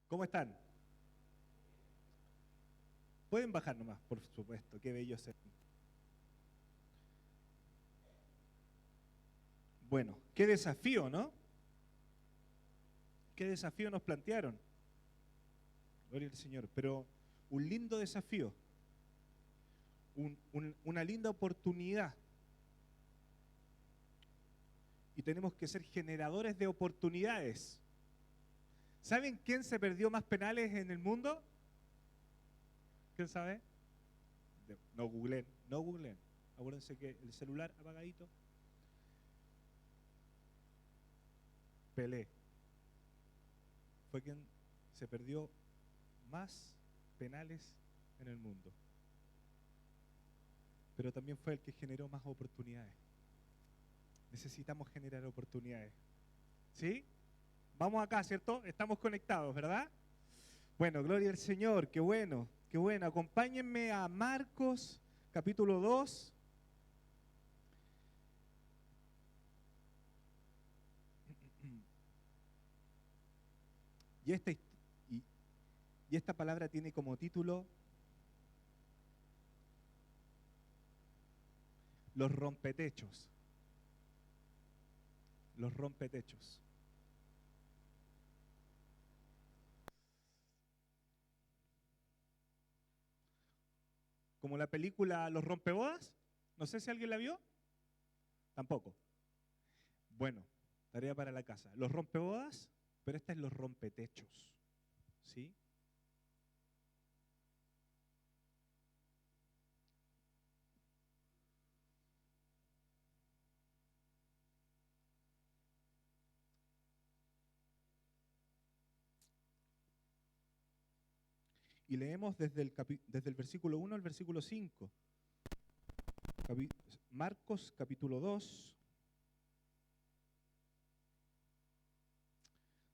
¿Cómo están? Pueden bajar nomás, por supuesto, qué bello ser. Bueno, qué desafío, ¿no? Qué desafío nos plantearon. Gloria al Señor. Pero un lindo desafío, una linda oportunidad. Y tenemos que ser generadores de oportunidades. ¿Saben quién se perdió más penales en el mundo? ¿Quién sabe? No googleen, no googleen. Acuérdense que el celular apagadito. Pelé fue quien se perdió más penales en el mundo. Pero también fue el que generó más oportunidades. Necesitamos generar oportunidades. ¿Sí? Vamos acá, ¿cierto? Estamos conectados, ¿verdad? Bueno, gloria al Señor, qué bueno, qué bueno. Acompáñenme a Marcos, capítulo 2. Y esta palabra tiene como título Los rompetechos. Los rompetechos. Como la película Los rompebodas. No sé si alguien la vio. Tampoco. Bueno, tarea para la casa. Los rompebodas, pero esta es los rompetechos. ¿Sí? Y leemos desde el versículo 1 al versículo 5. Marcos capítulo 2,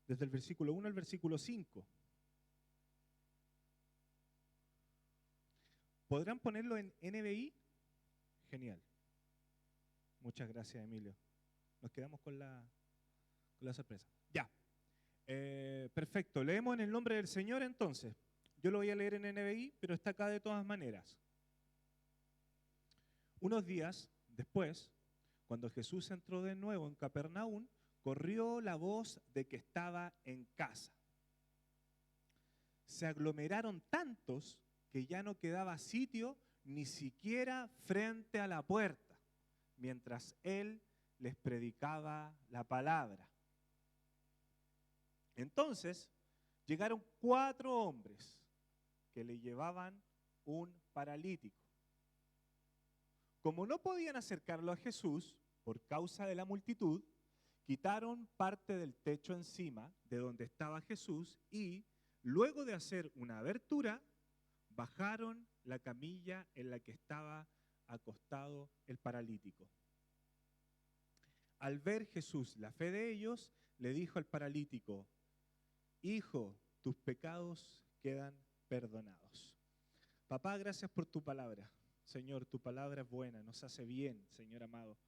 desde el versículo 1 al versículo 5. ¿Podrán ponerlo en NBI? Genial. Muchas gracias, Emilio. Nos quedamos con la sorpresa. Ya. Perfecto. Leemos en el nombre del Señor entonces. Yo lo voy a leer en NBI, pero está acá de todas maneras. Unos días después, cuando Jesús entró de nuevo en Capernaum, corrió la voz de que estaba en casa. Se aglomeraron tantos que ya no quedaba sitio ni siquiera frente a la puerta, mientras él les predicaba la palabra. Entonces llegaron 4 hombres que le llevaban un paralítico. Como no podían acercarlo a Jesús por causa de la multitud, quitaron parte del techo encima de donde estaba Jesús y, luego de hacer una abertura, bajaron la camilla en la que estaba acostado el paralítico. Al ver Jesús la fe de ellos, le dijo al paralítico: Hijo, tus pecados quedan perdonados. Papá, gracias por tu palabra. Señor, tu palabra es buena, nos hace bien, Señor amado.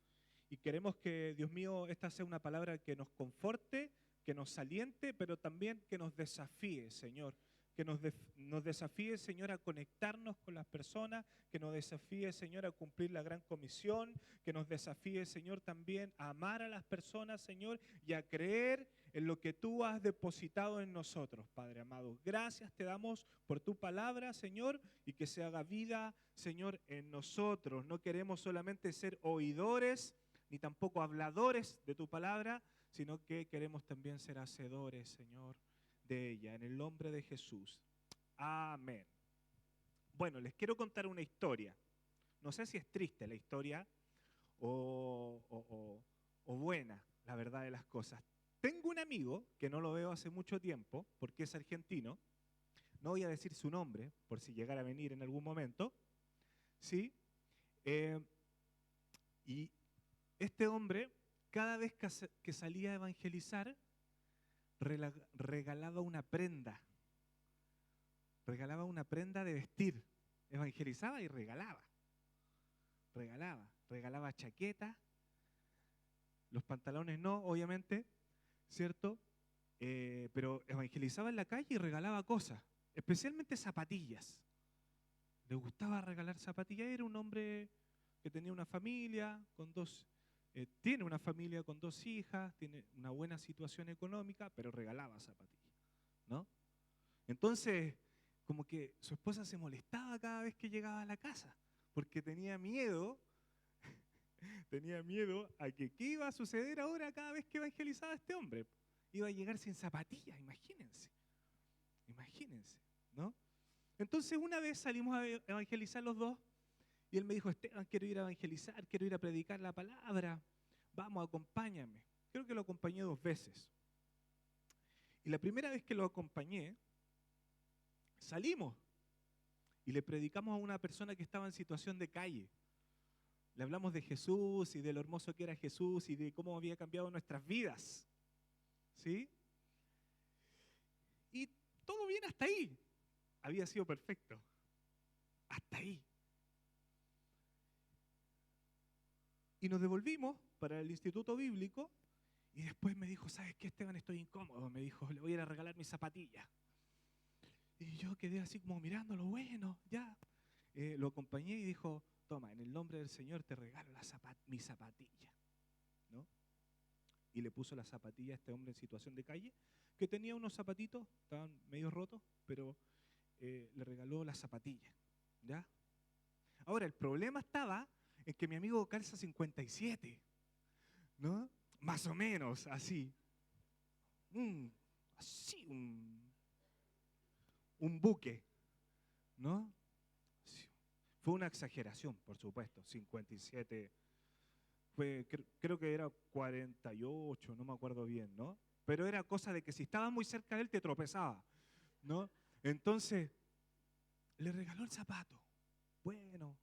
Y queremos que, Dios mío, esta sea una palabra que nos conforte, que nos aliente, pero también que nos desafíe, Señor. Que nos desafíe, Señor, a conectarnos con las personas, que nos desafíe, Señor, a cumplir la gran comisión, que nos desafíe, Señor, también a amar a las personas, Señor, y a creer en lo que tú has depositado en nosotros, Padre amado. Gracias te damos por tu palabra, Señor, y que se haga vida, Señor, en nosotros. No queremos solamente ser oidores, ni tampoco habladores de tu palabra, sino que queremos también ser hacedores, Señor, de ella, en el nombre de Jesús. Amén. Bueno, les quiero contar una historia. No sé si es triste la historia o buena, la verdad de las cosas. Tengo un amigo que no lo veo hace mucho tiempo, porque es argentino. No voy a decir su nombre, por si llegara a venir en algún momento. ¿Sí? Y este hombre, cada vez que salía a evangelizar, regalaba una prenda de vestir. Evangelizaba y regalaba chaqueta, los pantalones no, obviamente, ¿cierto? pero evangelizaba en la calle y regalaba cosas, especialmente zapatillas. Le gustaba regalar zapatillas. Era un hombre que tenía una familia con tiene una familia con 2 hijas, tiene una buena situación económica, pero regalaba zapatillas, ¿no? Entonces, como que su esposa se molestaba cada vez que llegaba a la casa, porque tenía miedo a que qué iba a suceder ahora cada vez que evangelizaba a este hombre. Iba a llegar sin zapatillas, imagínense, ¿no? Entonces una vez salimos a evangelizar los dos y él me dijo, Esteban, quiero ir a evangelizar, quiero ir a predicar la palabra, vamos, acompáñame. Creo que lo acompañé 2 veces. Y la primera vez que lo acompañé, salimos y le predicamos a una persona que estaba en situación de calle. Le hablamos de Jesús y de lo hermoso que era Jesús y de cómo había cambiado nuestras vidas. ¿Sí? Y todo bien hasta ahí. Había sido perfecto. Hasta ahí. Y nos devolvimos para el instituto bíblico y después me dijo, ¿sabes qué, Esteban? Estoy incómodo. Me dijo, le voy a ir a regalar mis zapatillas. Y yo quedé así como mirándolo, bueno, ya. Lo acompañé y dijo, toma, en el nombre del Señor te regalo mi zapatilla, ¿no? Y le puso la zapatilla a este hombre en situación de calle, que tenía unos zapatitos, estaban medio rotos, pero le regaló la zapatilla, ¿ya? Ahora, el problema estaba en que mi amigo calza 57, ¿no? Más o menos, así. Así, un buque, ¿no? Fue una exageración, por supuesto, 57, creo que era 48, no me acuerdo bien, ¿no? Pero era cosa de que si estabas muy cerca de él te tropezaba, ¿no? Entonces, le regaló el zapato. Bueno,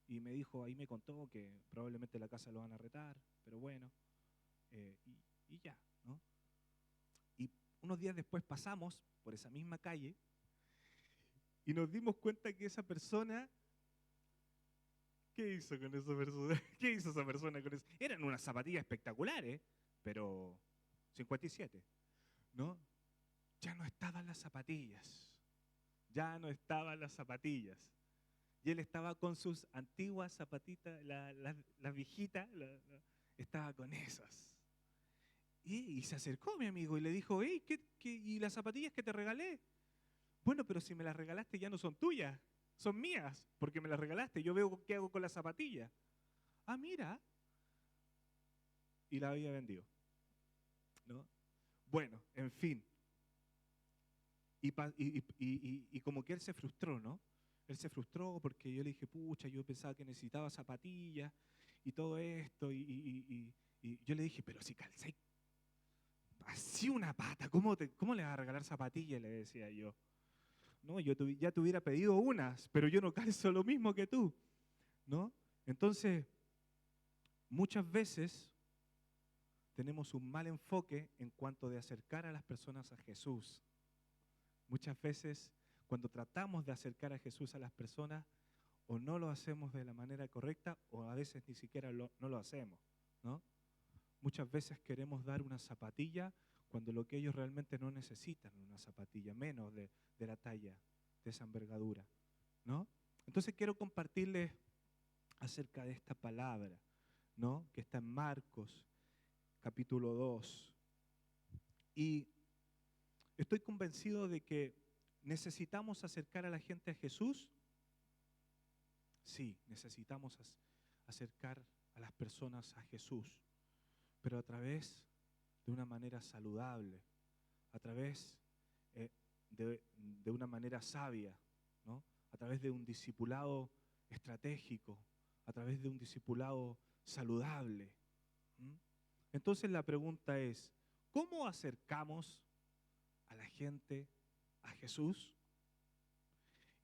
y me dijo, ahí me contó que probablemente la casa lo van a retar, pero bueno, y ya, ¿no? Y unos días después pasamos por esa misma calle y nos dimos cuenta que esa persona, ¿qué hizo con esa persona? ¿Qué hizo esa persona con eso? Eran unas zapatillas espectaculares, pero 57, ¿no? Ya no estaban las zapatillas. Ya no estaban las zapatillas. Y él estaba con sus antiguas zapatitas, las viejitas, estaba con esas. Y se acercó mi amigo y le dijo, hey, ¿y las zapatillas que te regalé? Bueno, pero si me las regalaste ya no son tuyas, son mías, porque me las regalaste. Yo veo qué hago con las zapatillas. Ah, mira. Y la había vendido, ¿no? Bueno, en fin. Y como que él se frustró, ¿no? Él se frustró porque yo le dije, pucha, yo pensaba que necesitaba zapatillas y todo esto. Y yo le dije, pero si calcé así una pata, ¿cómo le vas a regalar zapatillas? Le decía yo. No, yo ya te hubiera pedido unas, pero yo no calzo lo mismo que tú, ¿no? Entonces, muchas veces tenemos un mal enfoque en cuanto de acercar a las personas a Jesús. Muchas veces, cuando tratamos de acercar a Jesús a las personas, o no lo hacemos de la manera correcta, o a veces ni siquiera no lo hacemos, ¿no? Muchas veces queremos dar una zapatilla cuando lo que ellos realmente no necesitan es una zapatilla, menos de la talla, de esa envergadura, ¿no? Entonces quiero compartirles acerca de esta palabra, ¿no? Que está en Marcos, capítulo 2. Y estoy convencido de que necesitamos acercar a la gente a Jesús. Sí, necesitamos acercar a las personas a Jesús, pero a través de una manera saludable, a través de una manera sabia, ¿no? A través de un discipulado estratégico, a través de un discipulado saludable. Entonces la pregunta es, ¿cómo acercamos a la gente a Jesús?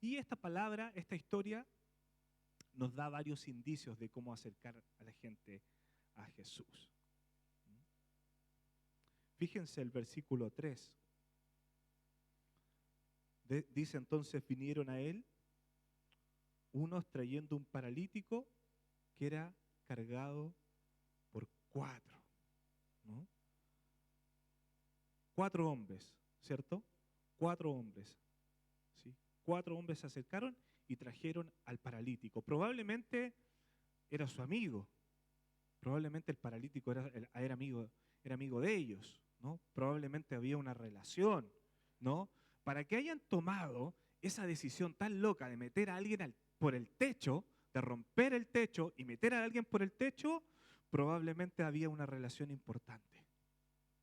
Y esta palabra, esta historia, nos da varios indicios de cómo acercar a la gente a Jesús. Fíjense el versículo 3. Dice entonces, vinieron a él unos trayendo un paralítico que era cargado por 4, ¿no? 4 hombres, ¿cierto? 4 hombres, ¿sí? 4 hombres se acercaron y trajeron al paralítico. Probablemente era su amigo, probablemente el paralítico era amigo de ellos, ¿no? Probablemente había una relación, ¿no? Para que hayan tomado esa decisión tan loca de meter a alguien por el techo, de romper el techo y meter a alguien por el techo, probablemente había una relación importante.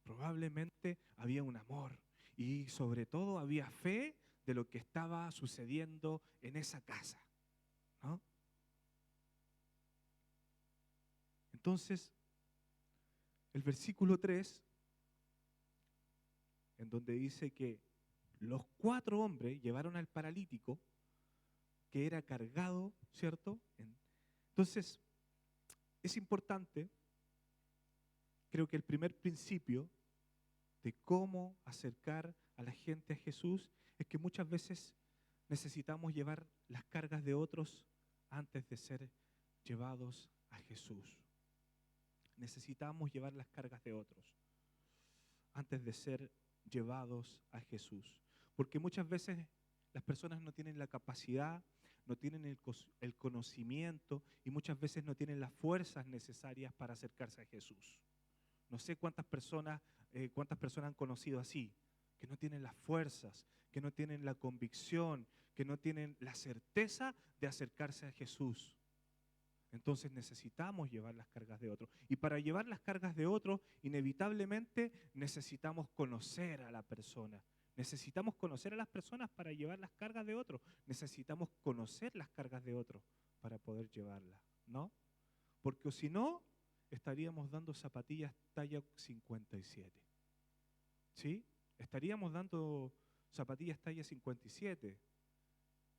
Probablemente había un amor y sobre todo había fe de lo que estaba sucediendo en esa casa, ¿no? Entonces, el versículo 3, en donde dice que los 4 hombres llevaron al paralítico que era cargado, ¿cierto? Entonces, es importante, creo que el primer principio de cómo acercar a la gente a Jesús es que muchas veces necesitamos llevar las cargas de otros antes de ser llevados a Jesús. Necesitamos llevar las cargas de otros antes de ser llevados a Jesús. Porque muchas veces las personas no tienen la capacidad, no tienen el conocimiento y muchas veces no tienen las fuerzas necesarias para acercarse a Jesús. No sé cuántas personas han conocido así, que no tienen las fuerzas, que no tienen la convicción, que no tienen la certeza de acercarse a Jesús. Entonces necesitamos llevar las cargas de otros. Y para llevar las cargas de otros, inevitablemente necesitamos conocer a la persona. Necesitamos conocer a las personas para llevar las cargas de otros. Necesitamos conocer las cargas de otros para poder llevarlas, ¿no? Porque si no, estaríamos dando zapatillas talla 57. ¿Sí? Estaríamos dando zapatillas talla 57.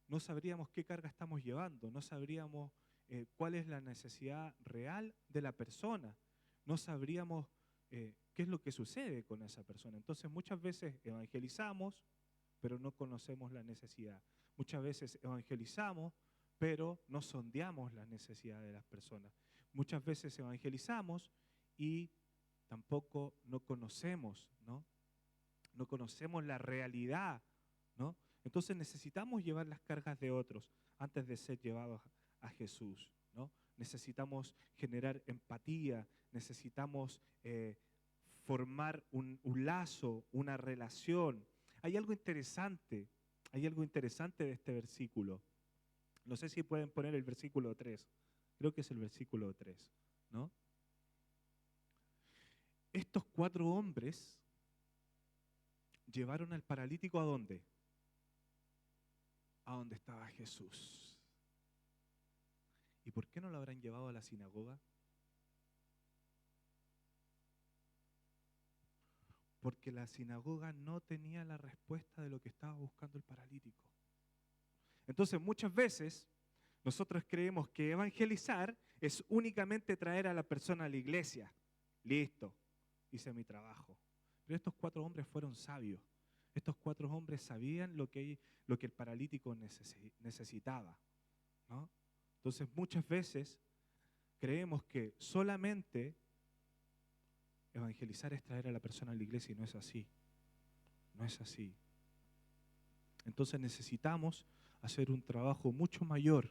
No sabríamos qué carga estamos llevando, no sabríamos cuál es la necesidad real de la persona, no sabríamos qué es lo que sucede con esa persona. Entonces muchas veces evangelizamos, pero no conocemos la necesidad. Muchas veces evangelizamos, pero no sondeamos las necesidades de las personas. Muchas veces evangelizamos y tampoco no conocemos, ¿no? No conocemos la realidad, ¿no? Entonces necesitamos llevar las cargas de otros antes de ser llevados a Jesús, ¿no? Necesitamos generar empatía, necesitamos formar un lazo, una relación. Hay algo interesante de este versículo. No sé si pueden poner el versículo 3. Creo que es el versículo 3, ¿no? Estos 4 hombres llevaron al paralítico ¿a dónde? A donde estaba Jesús. ¿Y por qué no lo habrán llevado a la sinagoga? Porque la sinagoga no tenía la respuesta de lo que estaba buscando el paralítico. Entonces muchas veces nosotros creemos que evangelizar es únicamente traer a la persona a la iglesia. Listo, hice mi trabajo. Pero estos 4 hombres fueron sabios. Estos 4 hombres sabían lo que el paralítico necesitaba, ¿no? Entonces muchas veces creemos que solamente evangelizar es traer a la persona a la iglesia y no es así. No es así. Entonces necesitamos hacer un trabajo mucho mayor.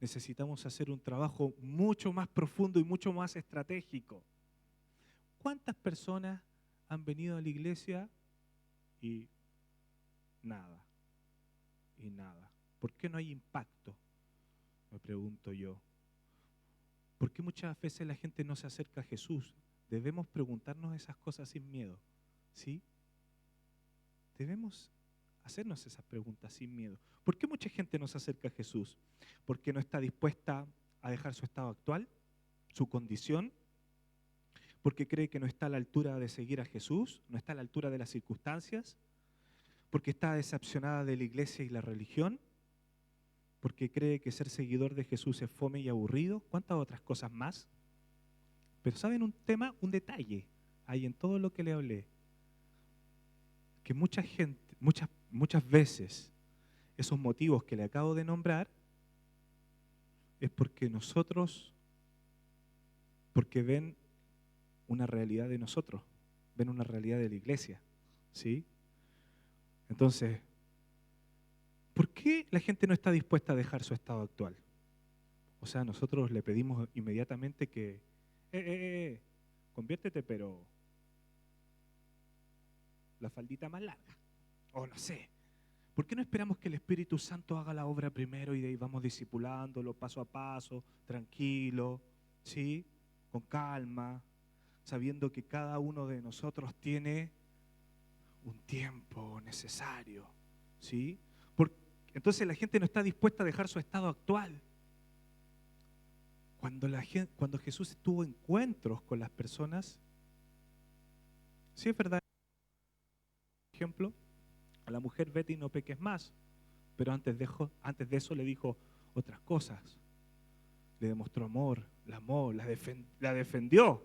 Necesitamos hacer un trabajo mucho más profundo y mucho más estratégico. ¿Cuántas personas han venido a la iglesia y nada? Y nada. ¿Por qué no hay impacto? Me pregunto yo. ¿Por qué muchas veces la gente no se acerca a Jesús? Debemos preguntarnos esas cosas sin miedo, ¿sí? Debemos hacernos esas preguntas sin miedo. ¿Por qué mucha gente no se acerca a Jesús? ¿Porque no está dispuesta a dejar su estado actual, su condición? ¿Porque cree que no está a la altura de seguir a Jesús? ¿No está a la altura de las circunstancias? ¿Porque está decepcionada de la iglesia y la religión? ¿Porque cree que ser seguidor de Jesús es fome y aburrido? ¿Cuántas otras cosas más? Pero ¿saben un tema, un detalle ahí en todo lo que le hablé? Que mucha gente, muchas veces, esos motivos que le acabo de nombrar es porque ven una realidad de nosotros, ven una realidad de la iglesia, ¿sí? Entonces, ¿por qué la gente no está dispuesta a dejar su estado actual? O sea, nosotros le pedimos inmediatamente que, conviértete, pero la faldita más larga. O no sé. ¿Por qué no esperamos que el Espíritu Santo haga la obra primero y de ahí vamos discipulándolo paso a paso, tranquilo, ¿sí? Con calma, sabiendo que cada uno de nosotros tiene un tiempo necesario, ¿sí? Entonces la gente no está dispuesta a dejar su estado actual. Cuando Jesús tuvo encuentros con las personas, sí es verdad, por ejemplo, a la mujer vete y no peques más, pero antes de eso le dijo otras cosas. Le demostró amor, la amó, la defendió.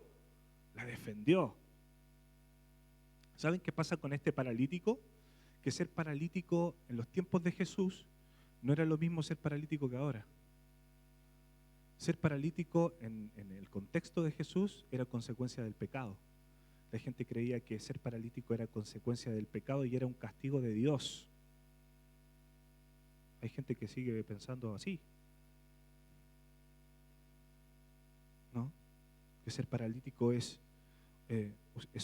¿Saben qué pasa con este paralítico? Que ser paralítico en los tiempos de Jesús no era lo mismo ser paralítico que ahora. Ser paralítico en el contexto de Jesús era consecuencia del pecado. La gente creía que ser paralítico era consecuencia del pecado y era un castigo de Dios. Hay gente que sigue pensando así, ¿no? Que ser paralítico es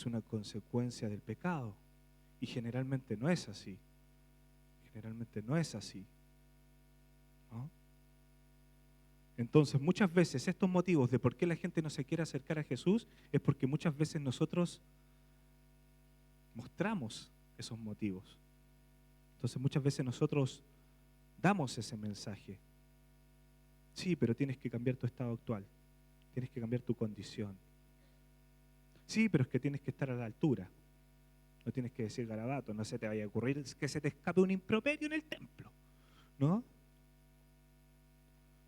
una consecuencia del pecado. Y generalmente no es así. ¿No? Entonces, muchas veces estos motivos de por qué la gente no se quiere acercar a Jesús es porque muchas veces nosotros mostramos esos motivos. Entonces, muchas veces nosotros damos ese mensaje. Sí, pero tienes que cambiar tu estado actual. Tienes que cambiar tu condición. Sí, pero es que tienes que estar a la altura. No tienes que decir garabato, no se te vaya a ocurrir que se te escape un improperio en el templo, ¿no?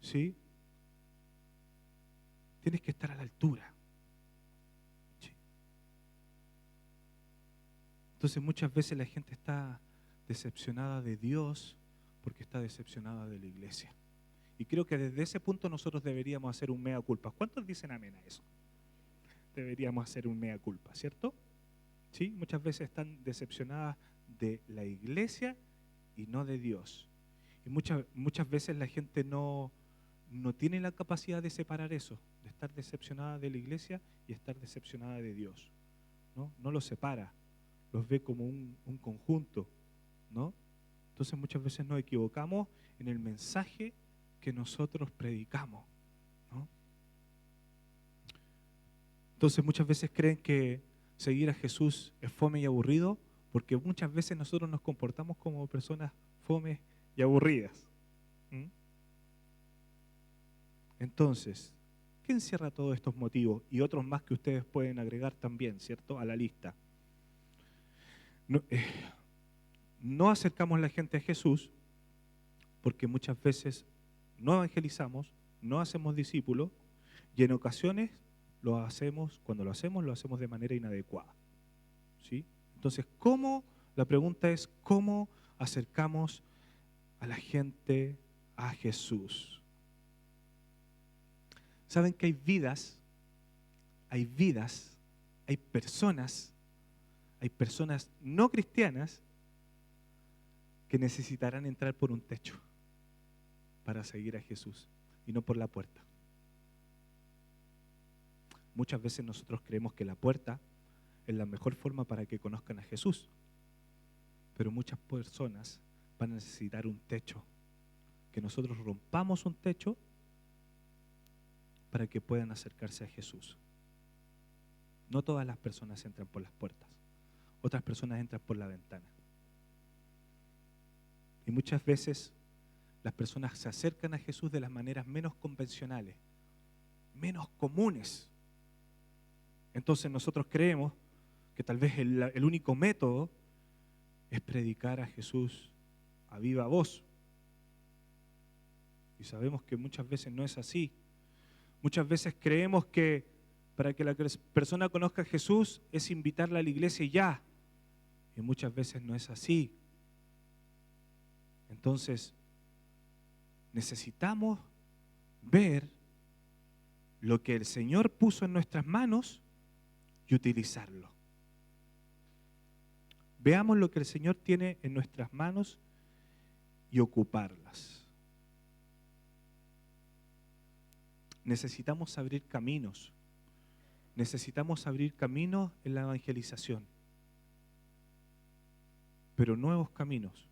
¿Sí? Tienes que estar a la altura. ¿Sí? Entonces muchas veces la gente está decepcionada de Dios porque está decepcionada de la iglesia. Y creo que desde ese punto nosotros deberíamos hacer un mea culpa. ¿Cuántos dicen amén a eso? Deberíamos hacer un mea culpa, ¿cierto? ¿Sí? Muchas veces están decepcionadas de la iglesia y no de Dios. Y muchas veces la gente no tiene la capacidad de separar eso, de estar decepcionada de la iglesia y estar decepcionada de Dios. No los separa, los ve como un conjunto, ¿no? Entonces muchas veces nos equivocamos en el mensaje que nosotros predicamos, ¿no? Entonces muchas veces creen que seguir a Jesús es fome y aburrido porque muchas veces nosotros nos comportamos como personas fomes y aburridas. ¿Mm? Entonces, ¿qué encierra todos estos motivos? Y otros más que ustedes pueden agregar también, ¿cierto?, a la lista. No acercamos a la gente a Jesús porque muchas veces no evangelizamos, no hacemos discípulos y en ocasiones cuando lo hacemos de manera inadecuada. ¿Sí? Entonces, la pregunta es, ¿cómo acercamos a la gente a Jesús? ¿Saben que hay personas no cristianas que necesitarán entrar por un techo para seguir a Jesús y no por la puerta? Muchas veces nosotros creemos que la puerta es la mejor forma para que conozcan a Jesús, pero muchas personas van a necesitar un techo, que nosotros rompamos un techo para que puedan acercarse a Jesús. No todas las personas entran por las puertas, otras personas entran por la ventana. Y muchas veces las personas se acercan a Jesús de las maneras menos convencionales, menos comunes. Entonces nosotros creemos que tal vez el único método es predicar a Jesús a viva voz. Y sabemos que muchas veces no es así. Muchas veces creemos que para que la persona conozca a Jesús es invitarla a la iglesia y ya. Y muchas veces no es así. Entonces, necesitamos ver lo que el Señor puso en nuestras manos y utilizarlo. Veamos lo que el Señor tiene en nuestras manos y ocuparlas. Necesitamos abrir caminos. Necesitamos abrir caminos en la evangelización. Pero nuevos caminos,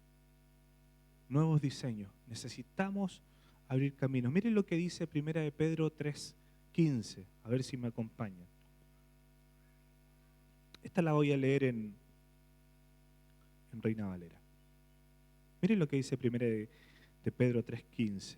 nuevos diseños. Necesitamos abrir caminos. Miren lo que dice 1 de Pedro 3:15. A ver si me acompañan. Esta la voy a leer en Reina Valera. Miren lo que dice 1 de Pedro 3:15.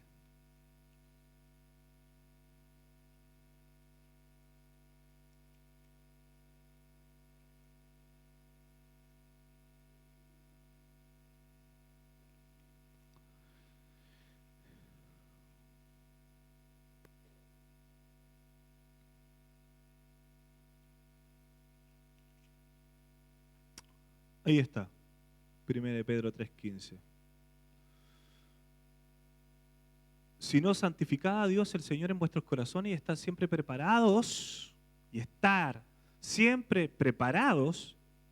Ahí está, 1 de Pedro 3:15. Sino santificad a Dios el Señor en vuestros corazones y estar siempre preparados,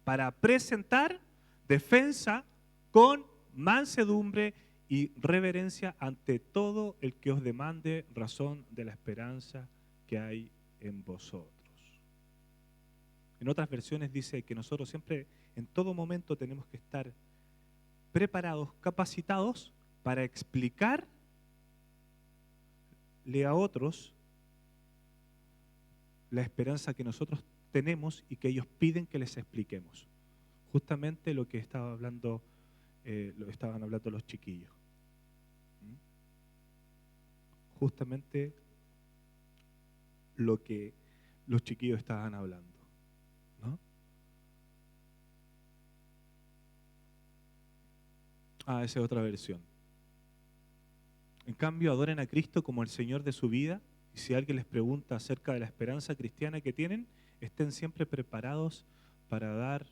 para presentar defensa con mansedumbre y reverencia ante todo el que os demande razón de la esperanza que hay en vosotros. En otras versiones dice que nosotros siempre, en todo momento, tenemos que estar preparados, capacitados para explicarle a otros la esperanza que nosotros tenemos y que ellos piden que les expliquemos. Justamente lo que estaban hablando los chiquillos. Justamente lo que los chiquillos estaban hablando, ¿no? Esa es otra versión. En cambio, adoren a Cristo como el Señor de su vida, y si alguien les pregunta acerca de la esperanza cristiana que tienen, estén siempre preparados para dar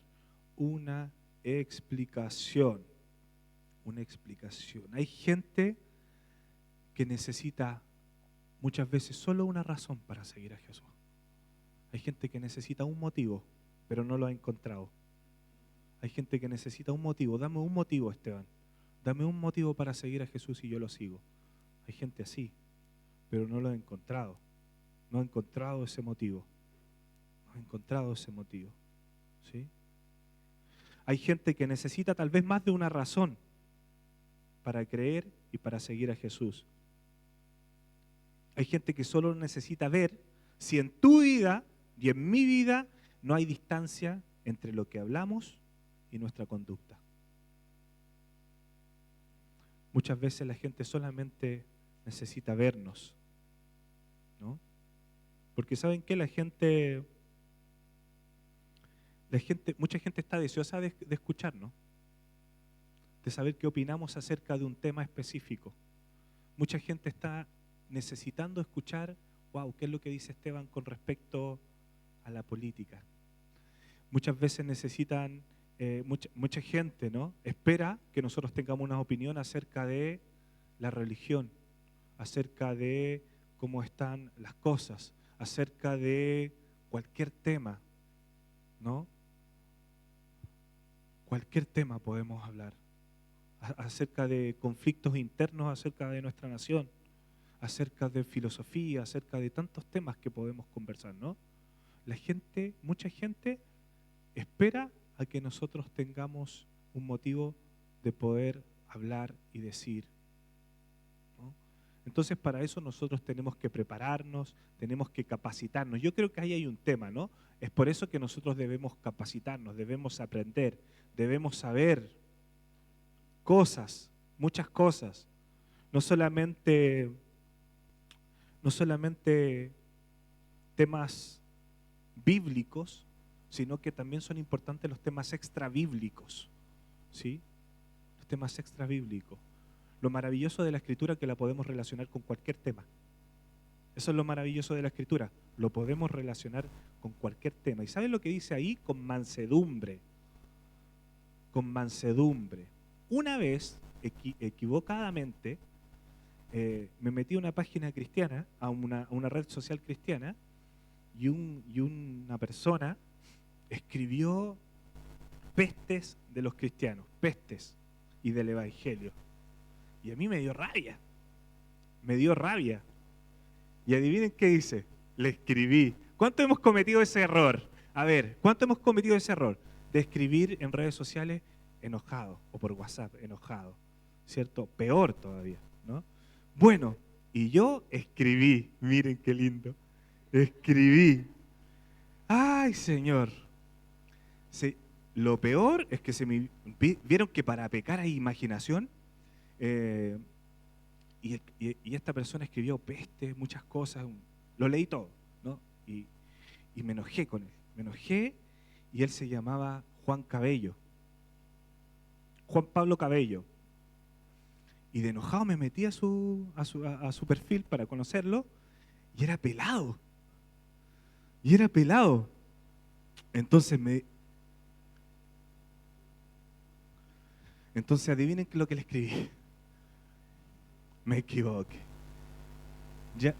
una explicación. Una explicación. Hay gente que necesita muchas veces solo una razón para seguir a Jesús. Hay gente que necesita un motivo, pero no lo ha encontrado. Hay gente que necesita un motivo. Dame un motivo, Esteban. Dame un motivo para seguir a Jesús y yo lo sigo. Hay gente así, pero no lo he encontrado. No he encontrado ese motivo. No he encontrado ese motivo. ¿Sí? Hay gente que necesita tal vez más de una razón para creer y para seguir a Jesús. Hay gente que solo necesita ver si en tu vida y en mi vida no hay distancia entre lo que hablamos y nuestra conducta. Muchas veces la gente solamente necesita vernos, ¿no? Porque ¿saben qué? Mucha gente está deseosa de escucharnos, de saber qué opinamos acerca de un tema específico. Mucha gente está necesitando escuchar, wow, ¿qué es lo que dice Esteban con respecto a la política? Muchas veces necesitan, mucha gente, ¿no?, espera que nosotros tengamos una opinión acerca de la religión, acerca de cómo están las cosas, acerca de cualquier tema, ¿no? Cualquier tema podemos hablar, acerca de conflictos internos, acerca de nuestra nación, acerca de filosofía, acerca de tantos temas que podemos conversar, ¿no? Mucha gente espera a que nosotros tengamos un motivo de poder hablar y decir, ¿no? Entonces, para eso nosotros tenemos que prepararnos, tenemos que capacitarnos. Yo creo que ahí hay un tema, ¿no? Es por eso que nosotros debemos capacitarnos, debemos aprender, debemos saber cosas, muchas cosas. No solamente temas bíblicos, sino que también son importantes los temas extrabíblicos, ¿sí? Los temas extrabíblicos. Lo maravilloso de la Escritura es que la podemos relacionar con cualquier tema. Eso es lo maravilloso de la Escritura. Lo podemos relacionar con cualquier tema. ¿Y saben lo que dice ahí? Con mansedumbre. Con mansedumbre. Una vez, equivocadamente, me metí a una página cristiana, a una red social cristiana, y una persona escribió pestes de los cristianos, pestes y del evangelio. Y a mí me dio rabia. Y adivinen qué hice. Le escribí. ¿Cuánto hemos cometido ese error? A ver, ¿cuánto hemos cometido ese error? De escribir en redes sociales enojado o por WhatsApp enojado, ¿cierto? Peor todavía, ¿no? Bueno, y yo escribí, miren qué lindo, escribí. Ay, Señor. Lo peor es que vieron que para pecar hay imaginación. Y esta persona escribió peste, muchas cosas, lo leí todo, ¿no? Y me enojé con él. Me enojé y él se llamaba Juan Cabello. Juan Pablo Cabello. Y de enojado me metí a su perfil para conocerlo y era pelado. Entonces adivinen lo que le escribí. Me equivoqué. Ya.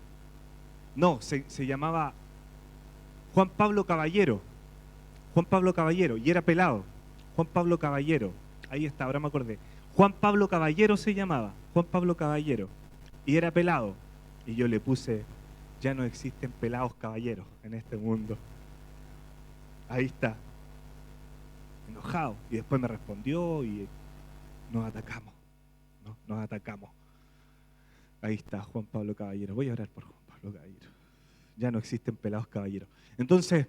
No, se llamaba Juan Pablo Caballero. Y era pelado. Juan Pablo Caballero. Ahí está, ahora me acordé. Juan Pablo Caballero se llamaba. Juan Pablo Caballero. Y era pelado. Y yo le puse, ya no existen pelados caballeros en este mundo. Ahí está. Enojado. Y después me respondió y nos atacamos. ¿No? Nos atacamos. Ahí está, Juan Pablo Caballero. Voy a orar por Juan Pablo Caballero. Ya no existen pelados caballeros. Entonces,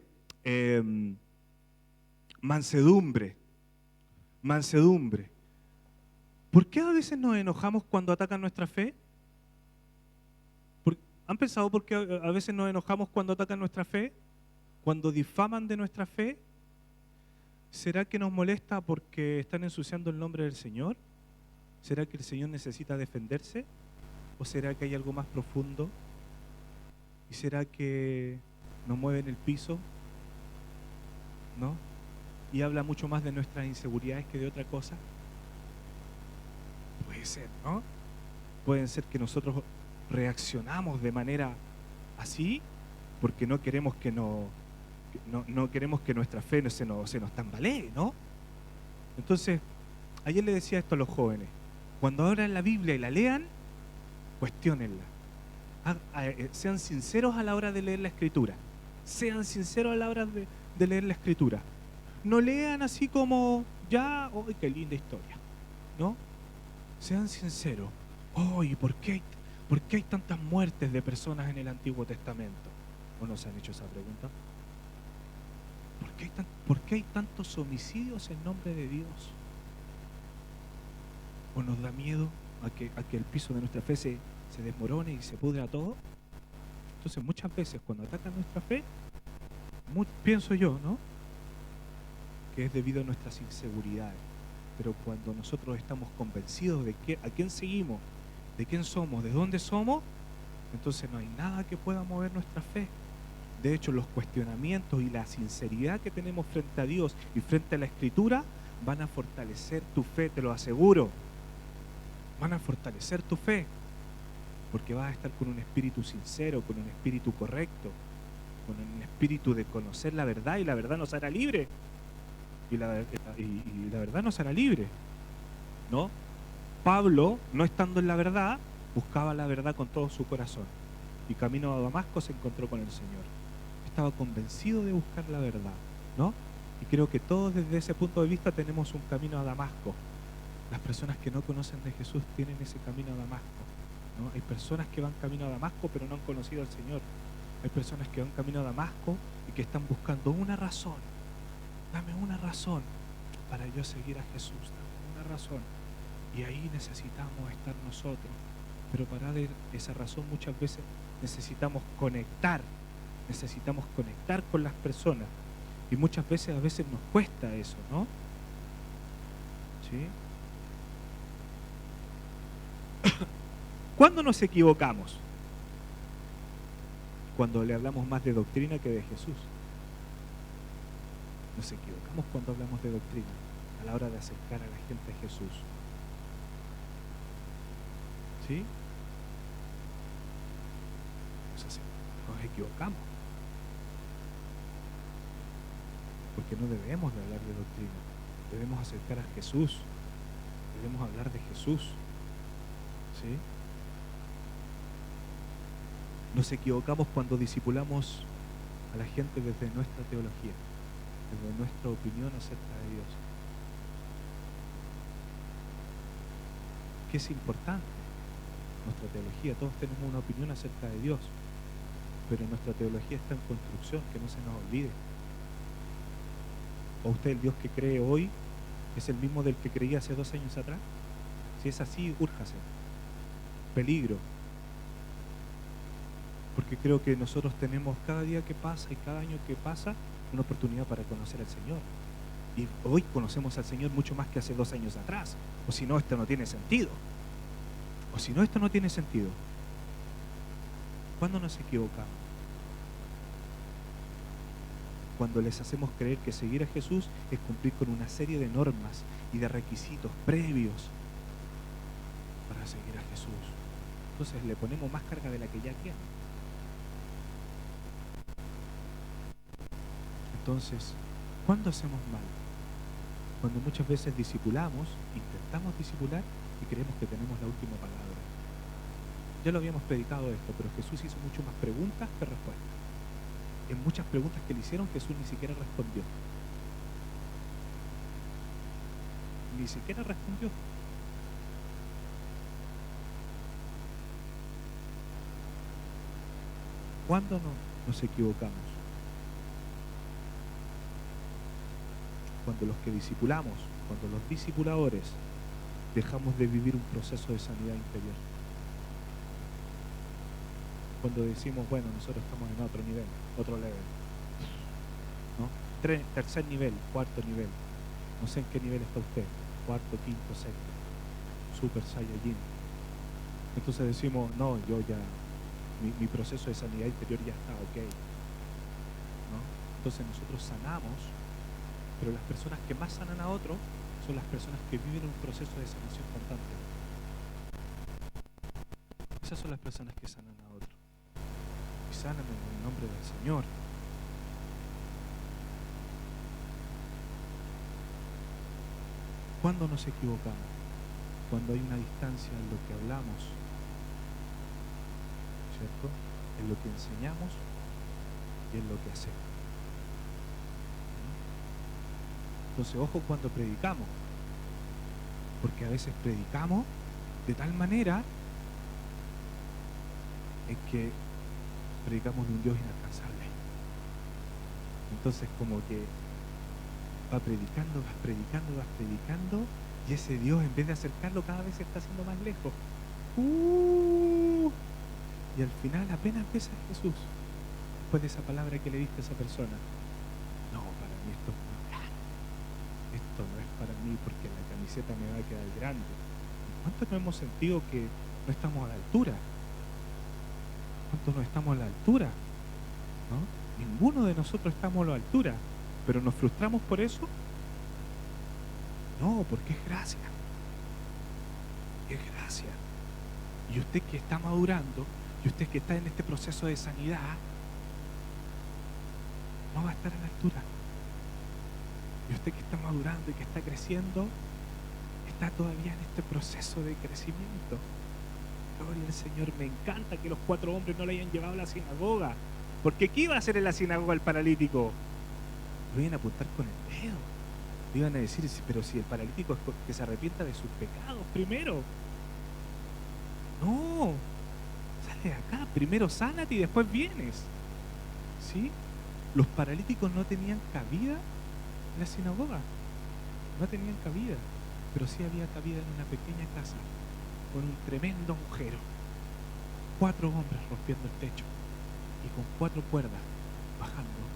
mansedumbre. ¿Por qué a veces nos enojamos cuando atacan nuestra fe? ¿Han pensado por qué a veces nos enojamos cuando atacan nuestra fe? Cuando difaman de nuestra fe. ¿Será que nos molesta porque están ensuciando el nombre del Señor? ¿Será que el Señor necesita defenderse? ¿O será que hay algo más profundo? ¿Y será que nos mueven el piso? ¿No? Y habla mucho más de nuestras inseguridades que de otra cosa. Puede ser, ¿no? Puede ser que nosotros reaccionamos de manera así porque no queremos que no queremos que nuestra fe se nos tambalee, ¿no? Entonces, ayer le decía esto a los jóvenes: cuando abran la Biblia y la lean, cuestiónenla. Sean sinceros a la hora de leer la Escritura. Sean sinceros a la hora de leer la Escritura. No lean así como, ya, ¡ay, qué linda historia! ¿No? Sean sinceros. ¡Ay, por qué hay tantas muertes de personas en el Antiguo Testamento? ¿O no se han hecho esa pregunta? ¿Por qué hay tantos homicidios en nombre de Dios? ¿O nos da miedo a que el piso de nuestra fe se desmorone y se pudra todo? Entonces muchas veces cuando atacan nuestra fe, pienso yo, ¿no?, que es debido a nuestras inseguridades. Pero cuando nosotros estamos convencidos de a quién seguimos, de quién somos, de dónde somos, entonces no hay nada que pueda mover nuestra fe. De hecho, los cuestionamientos y la sinceridad que tenemos frente a Dios y frente a la Escritura van a fortalecer tu fe, te lo aseguro. Van a fortalecer tu fe, porque vas a estar con un espíritu sincero, con un espíritu correcto, con un espíritu de conocer la verdad, y la verdad nos hará libre. Y la verdad nos hará libre, ¿no? Pablo, no estando en la verdad, buscaba la verdad con todo su corazón. Y camino a Damasco se encontró con el Señor. Estaba convencido de buscar la verdad, ¿no? Y creo que todos desde ese punto de vista tenemos un camino a Damasco. Las personas que no conocen de Jesús tienen ese camino a Damasco, ¿no? Hay personas que van camino a Damasco pero no han conocido al Señor. Hay personas que van camino a Damasco y que están buscando una razón. Dame una razón para yo seguir a Jesús. Dame una razón. Y ahí necesitamos estar nosotros. Pero para dar esa razón muchas veces necesitamos conectar con las personas. Y muchas veces, a veces nos cuesta eso, ¿no? ¿Sí? ¿Cuándo nos equivocamos? Cuando le hablamos más de doctrina que de Jesús. Nos equivocamos cuando hablamos de doctrina, a la hora de acercar a la gente a Jesús. ¿Sí? Nos equivocamos. Porque no debemos de hablar de doctrina. Debemos acercar a Jesús. Debemos hablar de Jesús. ¿Sí? Nos equivocamos cuando discipulamos a la gente desde nuestra teología, desde nuestra opinión acerca de Dios. Que es importante nuestra teología, todos tenemos una opinión acerca de Dios, pero nuestra teología está en construcción, que no se nos olvide. ¿O usted el Dios que cree hoy es el mismo del que creía hace 2 años atrás? Si es así, úrjase. Peligro. Porque creo que nosotros tenemos cada día que pasa y cada año que pasa una oportunidad para conocer al Señor. Y hoy conocemos al Señor mucho más que hace 2 años atrás. O si no, esto no tiene sentido. O si no, esto no tiene sentido. ¿Cuándo nos equivocamos? Cuando les hacemos creer que seguir a Jesús es cumplir con una serie de normas y de requisitos previos para seguir a Jesús. Entonces le ponemos más carga de la que ya tiene. Entonces, ¿cuándo hacemos mal? Cuando muchas veces discipulamos, intentamos discipular y creemos que tenemos la última palabra. Ya lo habíamos predicado esto, pero Jesús hizo mucho más preguntas que respuestas. En muchas preguntas que le hicieron, Jesús ni siquiera respondió. Ni siquiera respondió. ¿Cuándo nos equivocamos? Cuando los que discipulamos, cuando los discipuladores dejamos de vivir un proceso de sanidad interior. Cuando decimos, bueno, nosotros estamos en otro nivel, otro level, ¿no? Tercer nivel, cuarto nivel, no sé en qué nivel está usted, cuarto, quinto, sexto, Super Saiyajin. Entonces decimos, no, yo ya, mi proceso de sanidad interior ya está ok, ¿no? Entonces nosotros sanamos, pero las personas que más sanan a otro son las personas que viven un proceso de sanación constante. Esas son las personas que sanan a otro. Y sanan en el nombre del Señor. ¿Cuándo nos equivocamos? Cuando hay una distancia en lo que hablamos, ¿cierto? En lo que enseñamos y en lo que hacemos. Entonces, ojo cuando predicamos, porque a veces predicamos de tal manera en que predicamos de un Dios inalcanzable. Entonces, como que vas predicando, y ese Dios, en vez de acercarlo, cada vez se está haciendo más lejos. Y al final apenas ves a Jesús, después de esa palabra que le diste a esa persona. No, para mí esto no es para mí porque la camiseta me va a quedar grande. ¿Cuántos no hemos sentido que no estamos a la altura? ¿Cuántos no estamos a la altura? ¿No? Ninguno de nosotros estamos a la altura, pero ¿nos frustramos por eso? No, porque es gracia. Es gracia. Y usted que está madurando, y usted que está en este proceso de sanidad, no va a estar a la altura. Y usted que está madurando y que está creciendo, está todavía en este proceso de crecimiento. Gloria al Señor. Me encanta que los 4 hombres no le hayan llevado a la sinagoga. Porque ¿qué iba a hacer en la sinagoga el paralítico? Lo iban a apuntar con el dedo. Le iban a decir, pero si el paralítico es que se arrepienta de sus pecados primero. No. Sale de acá. Primero sánate y después vienes. ¿Sí? Los paralíticos no tenían cabida en la sinagoga. No tenían cabida. Pero sí había cabida en una pequeña casa con un tremendo agujero. 4 hombres rompiendo el techo y con 4 cuerdas bajando.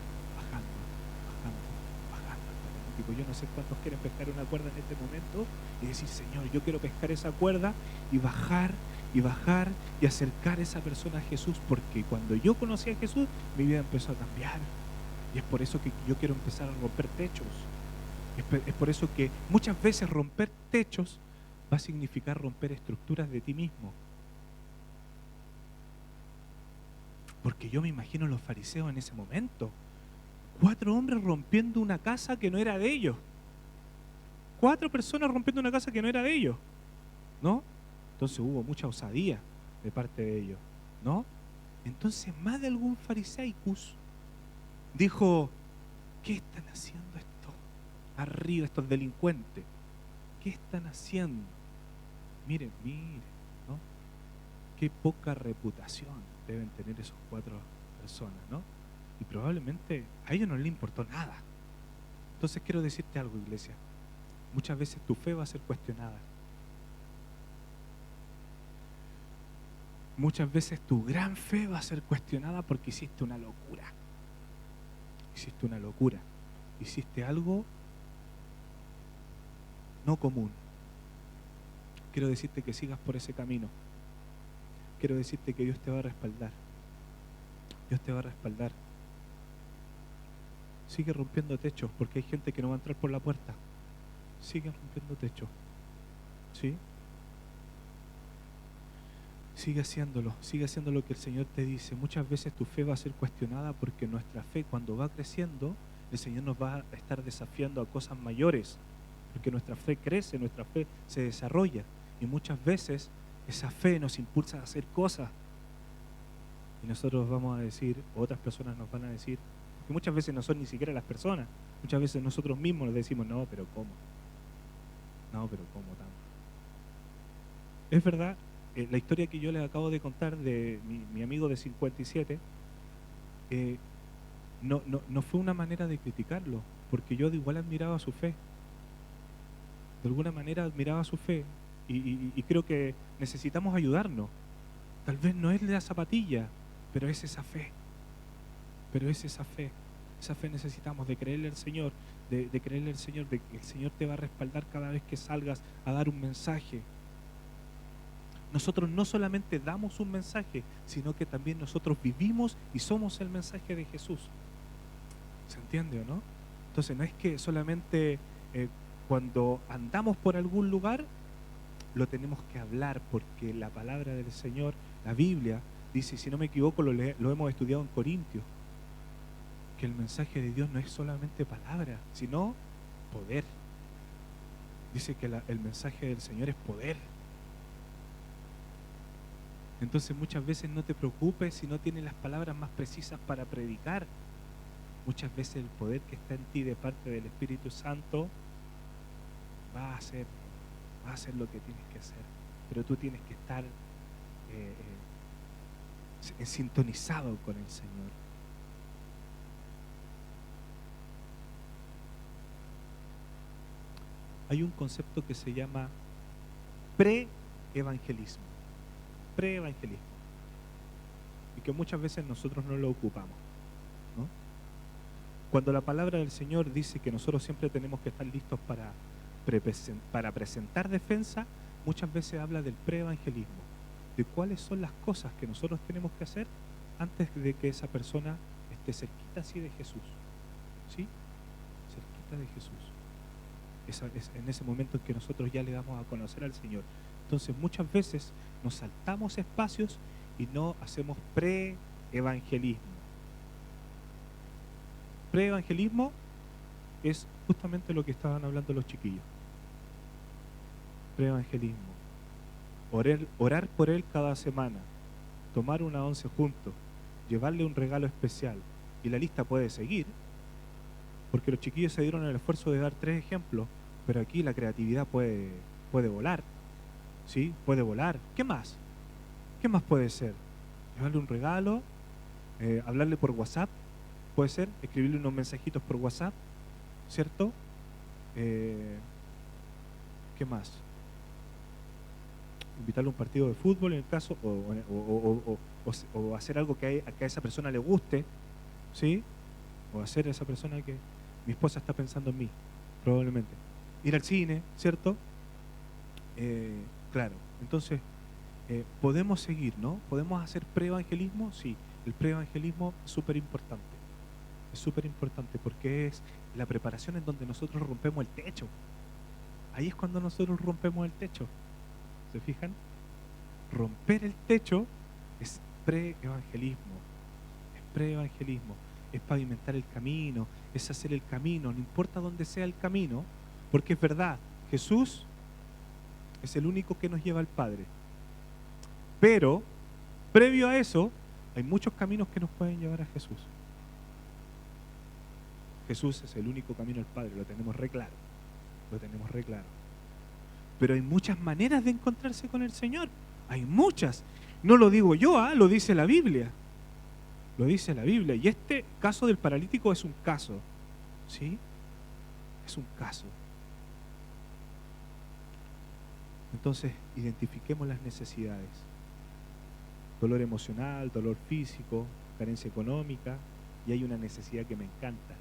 Yo no sé cuántos quieren pescar una cuerda en este momento y decir, Señor, yo quiero pescar esa cuerda y bajar y acercar a esa persona a Jesús, porque cuando yo conocí a Jesús mi vida empezó a cambiar. Y es por eso que yo quiero empezar a romper techos. Es por eso que muchas veces romper techos va a significar romper estructuras de ti mismo. Porque yo me imagino a los fariseos en ese momento. 4 hombres rompiendo una casa que no era de ellos. 4 personas rompiendo una casa que no era de ellos, ¿no? Entonces hubo mucha osadía de parte de ellos, ¿no? Entonces más de algún fariseicus dijo, ¿qué están haciendo estos arriba, estos delincuentes? ¿Qué están haciendo? Miren, ¿no? Qué poca reputación deben tener esos 4 personas, ¿no? Y probablemente a ellos no les importó nada. Entonces quiero decirte algo, iglesia. Muchas veces tu fe va a ser cuestionada. Muchas veces tu gran fe va a ser cuestionada porque hiciste una locura. Hiciste una locura. Hiciste algo no común. Quiero decirte que sigas por ese camino. Quiero decirte que Dios te va a respaldar. Dios te va a respaldar. Sigue rompiendo techos porque hay gente que no va a entrar por la puerta. Sigue rompiendo techos. ¿Sí? Sigue haciendo lo que el Señor te dice. Muchas veces tu fe va a ser cuestionada porque nuestra fe, cuando va creciendo, el Señor nos va a estar desafiando a cosas mayores, porque nuestra fe crece, nuestra fe se desarrolla, y muchas veces esa fe nos impulsa a hacer cosas, y nosotros vamos a decir, o otras personas nos van a decir, porque muchas veces no son ni siquiera las personas, muchas veces nosotros mismos nos decimos, no, pero ¿cómo? No, pero ¿cómo tanto? Es verdad. La historia que yo les acabo de contar de mi amigo de 57 no fue una manera de criticarlo, porque yo de igual admiraba su fe. De alguna manera admiraba su fe y creo que necesitamos ayudarnos. Tal vez no es la zapatilla, pero es esa fe. Pero es esa fe. Esa fe necesitamos de creerle al Señor, de creerle al Señor, de que el Señor te va a respaldar cada vez que salgas a dar un mensaje. Nosotros no solamente damos un mensaje, sino que también nosotros vivimos y somos el mensaje de Jesús. ¿Se entiende o no? Entonces no es que solamente cuando andamos por algún lugar lo tenemos que hablar, porque la palabra del Señor, la Biblia, dice, si no me equivoco, lo hemos estudiado en Corintios, que el mensaje de Dios no es solamente palabra, sino poder. Dice que el mensaje del Señor es poder. Entonces muchas veces no te preocupes si no tienes las palabras más precisas para predicar. Muchas veces el poder que está en ti de parte del Espíritu Santo va a hacer lo que tienes que hacer. Pero tú tienes que estar sintonizado con el Señor. Hay un concepto que se llama pre-evangelismo. Pre-evangelismo. Y que muchas veces nosotros no lo ocupamos, ¿no? Cuando la palabra del Señor dice que nosotros siempre tenemos que estar listos para presentar defensa, muchas veces habla del pre-evangelismo, de cuáles son las cosas que nosotros tenemos que hacer antes de que esa persona esté cerquita así de Jesús. ¿Sí? Cerquita de Jesús. Es en ese momento en que nosotros ya le damos a conocer al Señor. Entonces muchas veces nos saltamos espacios y no hacemos pre-evangelismo. Pre-evangelismo es justamente lo que estaban hablando los chiquillos. Pre-evangelismo. Orar por él cada semana. Tomar una once juntos. Llevarle un regalo especial. Y la lista puede seguir. Porque los chiquillos se dieron el esfuerzo de dar 3 ejemplos. Pero aquí la creatividad puede volar. ¿Sí? Puede volar. ¿Qué más? ¿Qué más puede ser? Llevarle un regalo, hablarle por WhatsApp, puede ser, escribirle unos mensajitos por WhatsApp, ¿cierto? ¿Qué más? Invitarle a un partido de fútbol en el caso, o hacer algo que a esa persona le guste, ¿sí? O hacer a esa persona que mi esposa está pensando en mí, probablemente. Ir al cine, ¿cierto? Claro, entonces podemos seguir, ¿no? ¿Podemos hacer pre-evangelismo? Sí, el pre-evangelismo es súper importante. Es súper importante porque es la preparación en donde nosotros rompemos el techo. Ahí es cuando nosotros rompemos el techo. ¿Se fijan? Romper el techo es pre-evangelismo. Es pre-evangelismo. Es pavimentar el camino, es hacer el camino, no importa dónde sea el camino, porque es verdad, Jesús es el único que nos lleva al Padre. Pero, previo a eso, hay muchos caminos que nos pueden llevar a Jesús. Jesús es el único camino al Padre, lo tenemos re claro. Lo tenemos re claro. Pero hay muchas maneras de encontrarse con el Señor. Hay muchas. No lo digo yo, lo dice la Biblia. Lo dice la Biblia. Y este caso del paralítico es un caso. ¿Sí? Es un caso. Entonces, identifiquemos las necesidades. Dolor emocional, dolor físico, carencia económica. Y hay una necesidad que me encanta.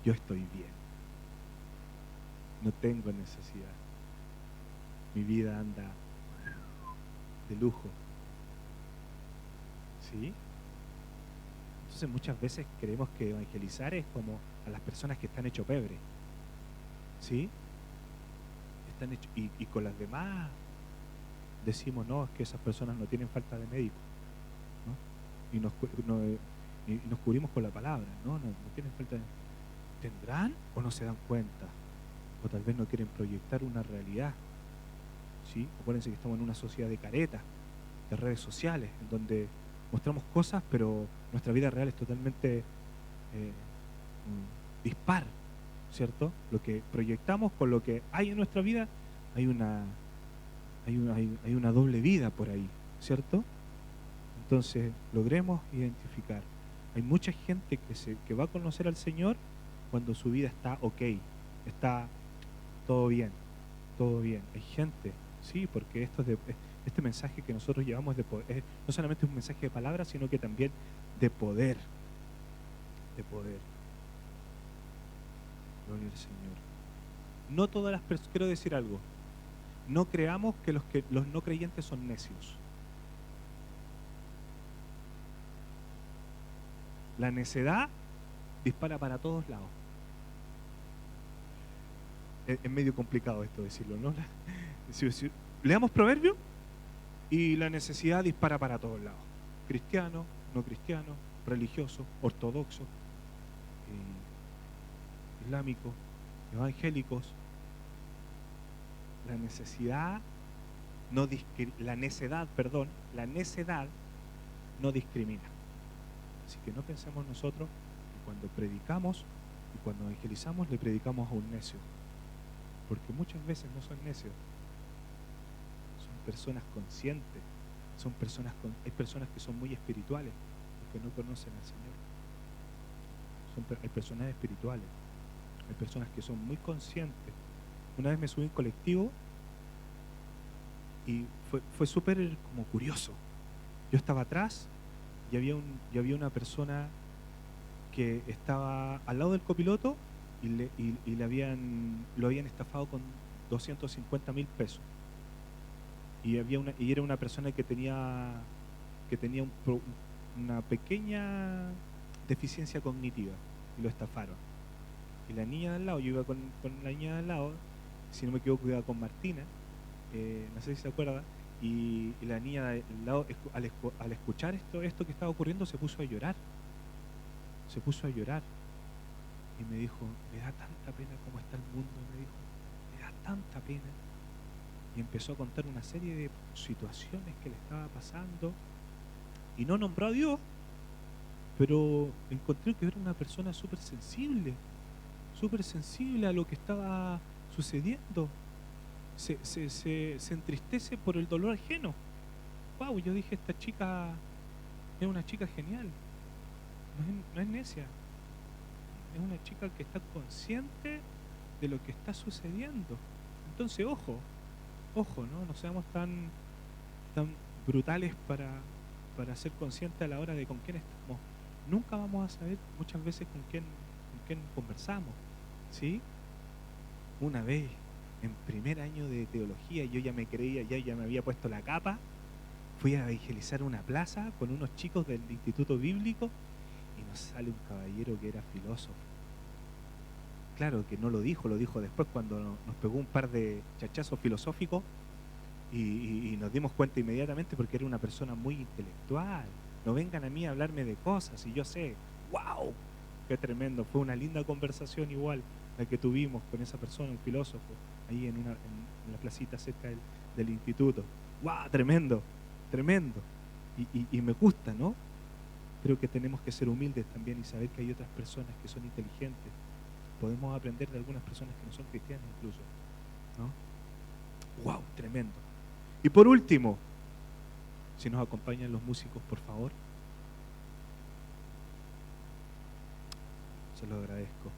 Yo estoy bien. No tengo necesidad. Mi vida anda de lujo. ¿Sí? Entonces muchas veces creemos que evangelizar es como a las personas que están hecho pebre. ¿Sí? Están hecho, y con las demás decimos, no, es que esas personas no tienen falta de médico. ¿No? Y nos cubrimos con la palabra. No tienen falta de... ¿Tendrán o no se dan cuenta? O tal vez no quieren proyectar una realidad. ¿Sí? Acuérdense que estamos en una sociedad de caretas, de redes sociales, en donde mostramos cosas, pero nuestra vida real es totalmente dispar, ¿cierto? Lo que proyectamos con lo que hay en nuestra vida, hay una doble vida por ahí, ¿cierto? Entonces, logremos identificar. Hay mucha gente que va a conocer al Señor cuando su vida está ok, está todo bien, todo bien. Hay gente, sí, porque este mensaje que nosotros llevamos de poder, no solamente es un mensaje de palabra, sino que también de poder. De poder. Gloria al Señor. No todas las personas, quiero decir algo, no creamos que los no creyentes son necios. La necedad dispara para todos lados. Es medio complicado esto decirlo, ¿no? Leamos Proverbios y la necesidad dispara para todos lados. Cristiano, no cristiano, religioso, ortodoxo, islámico, evangélicos. La necedad no discrimina. Así que no pensemos nosotros que cuando predicamos y cuando evangelizamos le predicamos a un necio. Porque muchas veces no son necios, son personas conscientes, hay personas que son muy espirituales y que no conocen al Señor. Hay personas espirituales, hay personas que son muy conscientes. Una vez me subí en colectivo y fue súper como curioso. Yo estaba atrás y había una persona que estaba al lado del copiloto y lo habían estafado con 250.000 pesos. Y era una persona que tenía una pequeña deficiencia cognitiva y lo estafaron. Y la niña de al lado, yo iba con la niña de al lado, si no me equivoco iba con Martina, no sé si se acuerda, y la niña de al lado, al escuchar esto que estaba ocurriendo, se puso a llorar. Y me dijo, me da tanta pena cómo está el mundo, me da tanta pena. Y empezó a contar una serie de situaciones que le estaba pasando. Y no nombró a Dios, pero encontré que era una persona súper sensible a lo que estaba sucediendo. Se entristece por el dolor ajeno. Wow, yo dije, esta chica es una chica genial. No es necia. Es una chica que está consciente de lo que está sucediendo. Entonces, ojo, no seamos tan brutales para ser conscientes a la hora de con quién estamos. Nunca vamos a saber muchas veces con quién conversamos, ¿sí? Una vez, en primer año de teología, yo ya me creía, ya me había puesto la capa, fui a evangelizar una plaza con unos chicos del Instituto Bíblico y nos sale un caballero que era filósofo. Claro que no lo dijo después cuando nos pegó un par de chachazos filosóficos y nos dimos cuenta inmediatamente porque era una persona muy intelectual. No vengan a mí a hablarme de cosas y yo sé, wow, qué tremendo, fue una linda conversación igual, la que tuvimos con esa persona, un filósofo, ahí en la placita cerca del instituto. ¡Wow! Tremendo, tremendo. Y me gusta, ¿no? Creo que tenemos que ser humildes también y saber que hay otras personas que son inteligentes. Podemos aprender de algunas personas que no son cristianas incluso, ¿no? ¡Wow! Tremendo. Y por último, si nos acompañan los músicos, por favor. Se lo agradezco.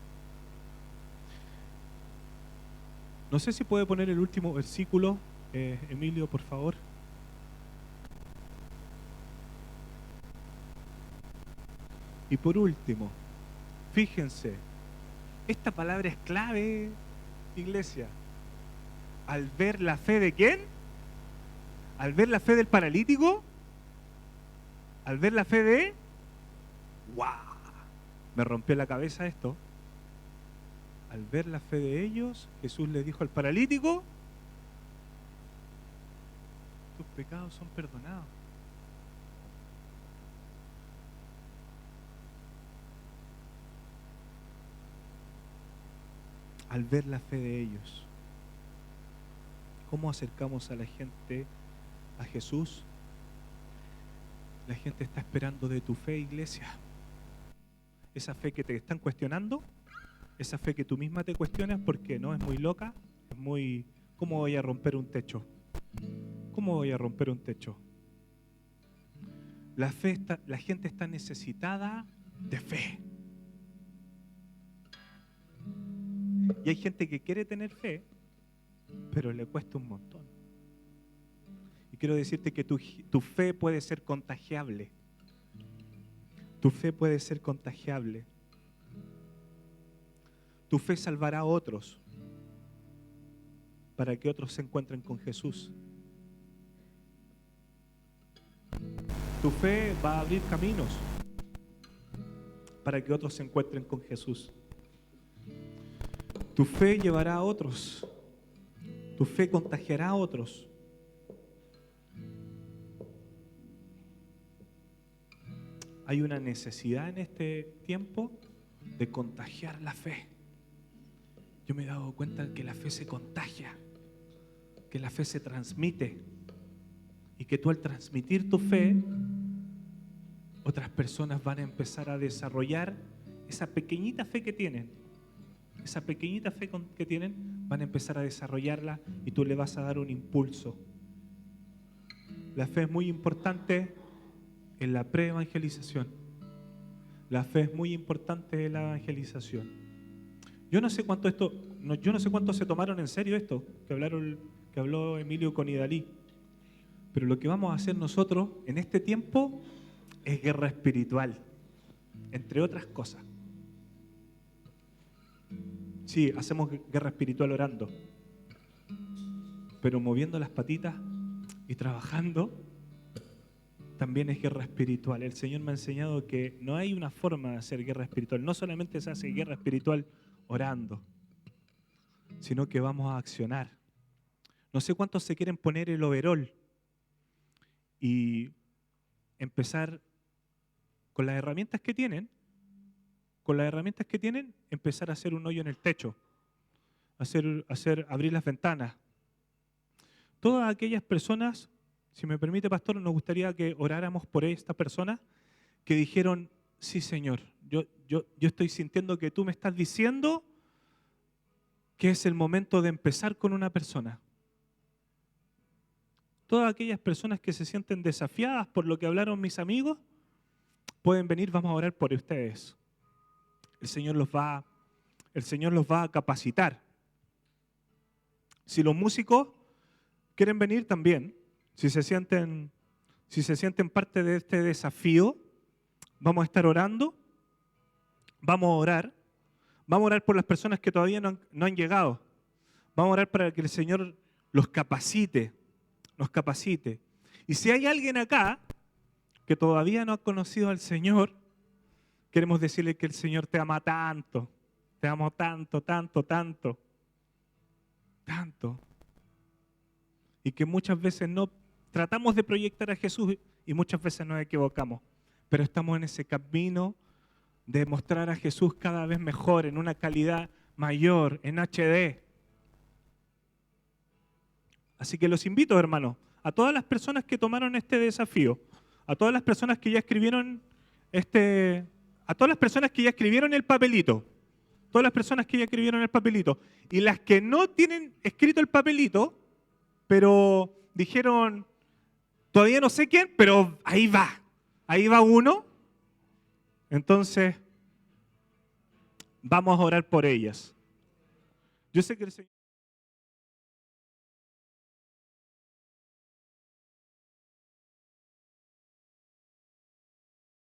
No sé si puede poner el último versículo, Emilio, por favor. Y por último, fíjense, esta palabra es clave, iglesia. Al ver la fe de ¿quién? Al ver la fe del paralítico, al ver la fe de... ¡Wow! Me rompió la cabeza esto. Al ver la fe de ellos, Jesús le dijo al paralítico, tus pecados son perdonados. Al ver la fe de ellos. ¿Cómo acercamos a la gente a Jesús? La gente está esperando de tu fe, iglesia. Esa fe que te están cuestionando, esa fe que tú misma te cuestionas porque no es muy loca, es muy... ¿Cómo voy a romper un techo? ¿Cómo voy a romper un techo? La gente está necesitada de fe. Y hay gente que quiere tener fe, pero le cuesta un montón. Y quiero decirte que tu fe puede ser contagiable. Tu fe puede ser contagiable. Tu fe salvará a otros para que otros se encuentren con Jesús. Tu fe va a abrir caminos para que otros se encuentren con Jesús. Tu fe llevará a otros. Tu fe contagiará a otros. Hay una necesidad en este tiempo de contagiar la fe. Yo me he dado cuenta que la fe se contagia, que la fe se transmite y que tú al transmitir tu fe, otras personas van a empezar a desarrollar esa pequeñita fe que tienen. Esa pequeñita fe que tienen, van a empezar a desarrollarla y tú le vas a dar un impulso. La fe es muy importante en la pre-evangelización. La fe es muy importante en la evangelización. Yo no sé cuánto se tomaron en serio esto que habló Emilio con Idalí. Pero lo que vamos a hacer nosotros en este tiempo es guerra espiritual, entre otras cosas. Sí, hacemos guerra espiritual orando, pero moviendo las patitas y trabajando también es guerra espiritual. El Señor me ha enseñado que no hay una forma de hacer guerra espiritual. No solamente se hace guerra espiritual orando, sino que vamos a accionar. No sé cuántos se quieren poner el overol y empezar con las herramientas que tienen. Empezar a hacer un hoyo en el techo, abrir las ventanas. Todas aquellas personas, si me permite, pastor, nos gustaría que oráramos por estas personas que dijeron, sí, Señor, yo estoy sintiendo que tú me estás diciendo que es el momento de empezar con una persona. Todas aquellas personas que se sienten desafiadas por lo que hablaron mis amigos, pueden venir, vamos a orar por ustedes. El Señor los va a capacitar. Si los músicos quieren venir también, si se sienten parte de este desafío, vamos a estar orando, vamos a orar por las personas que todavía no han llegado. Vamos a orar para que el Señor los capacite, nos capacite. Y si hay alguien acá que todavía no ha conocido al Señor, queremos decirle que el Señor te ama tanto, te amo tanto, tanto, tanto, tanto. Y que muchas veces no tratamos de proyectar a Jesús y muchas veces nos equivocamos. Pero estamos en ese camino de mostrar a Jesús cada vez mejor, en una calidad mayor, en HD. Así que los invito, hermanos, a todas las personas que tomaron este desafío, a todas las personas que ya escribieron a todas las personas que ya escribieron el papelito, todas las personas que ya escribieron el papelito, y las que no tienen escrito el papelito, pero dijeron, todavía no sé quién, pero ahí va uno. Entonces, vamos a orar por ellas. Yo sé que el Señor